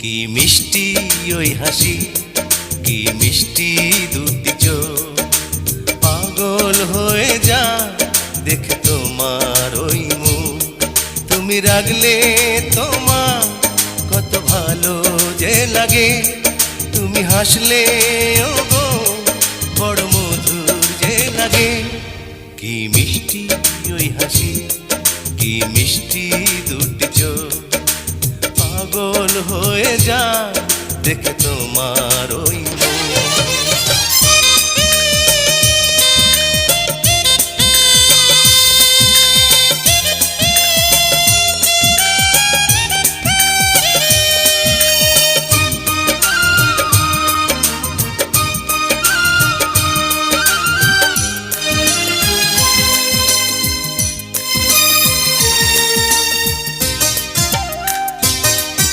কি মিষ্টি ওই হাসি, কি মিষ্টি দুটি চোখ, পাগল হয়ে যা দেখে তোমার ওই মুখ। তুমি রাগলে তোমার কত ভালো যে লাগে, তুমি হাসলে ও গো বড় মধুর যে লাগে। কি মিষ্টি ওই হাসি, কি মিষ্টি দুটি চোখ, পাগল হয়ে যা দেখে তোমার ওই মুখ।